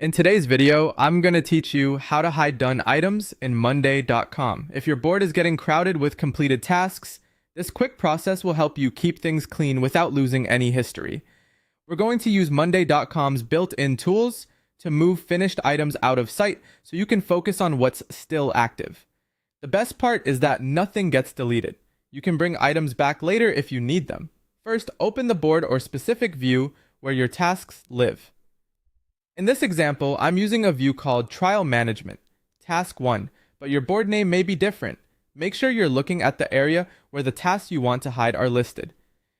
In today's video, I'm going to teach you how to hide done items in Monday.com. If your board is getting crowded with completed tasks, this quick process will help you keep things clean without losing any history. We're going to use Monday.com's built-in tools to move finished items out of sight so you can focus on what's still active. The best part is that nothing gets deleted. You can bring items back later if you need them. First, open the board or specific view where your tasks live. In this example, I'm using a view called Trial Management, Task 1, but your board name may be different. Make sure you're looking at the area where the tasks you want to hide are listed.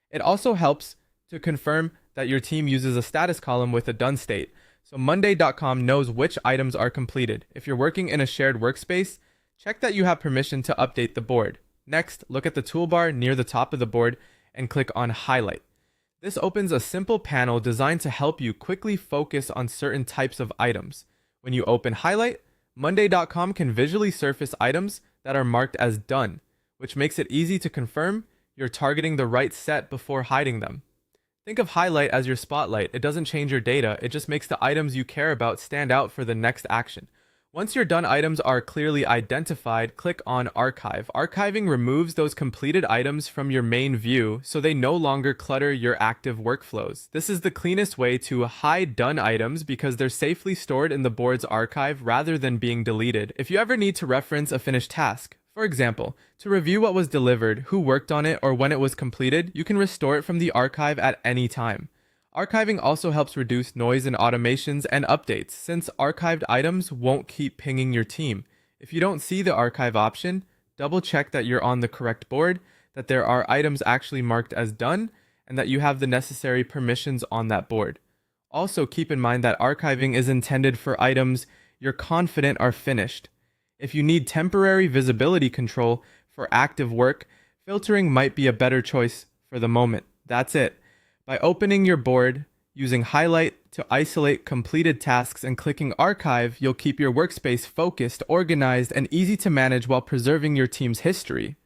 It also helps to confirm that your team uses a status column with a done state, so Monday.com knows which items are completed. If you're working in a shared workspace, check that you have permission to update the board. Next, look at the toolbar near the top of the board and click on Highlight. This opens a simple panel designed to help you quickly focus on certain types of items. When you open Highlight, Monday.com can visually surface items that are marked as done, which makes it easy to confirm you're targeting the right set before hiding them. Think of Highlight as your spotlight. It doesn't change your data, it just makes the items you care about stand out for the next action. Once your done items are clearly identified, click on Archive. Archiving removes those completed items from your main view so they no longer clutter your active workflows. This is the cleanest way to hide done items because they're safely stored in the board's archive rather than being deleted. If you ever need to reference a finished task, for example, to review what was delivered, who worked on it, or when it was completed, you can restore it from the archive at any time. Archiving also helps reduce noise in automations and updates, since archived items won't keep pinging your team. If you don't see the archive option, double check that you're on the correct board, that there are items actually marked as done, and that you have the necessary permissions on that board. Also keep in mind that archiving is intended for items you're confident are finished. If you need temporary visibility control for active work, filtering might be a better choice for the moment. That's it. By opening your board, using Highlight to isolate completed tasks and clicking Archive, you'll keep your workspace focused, organized, and easy to manage while preserving your team's history.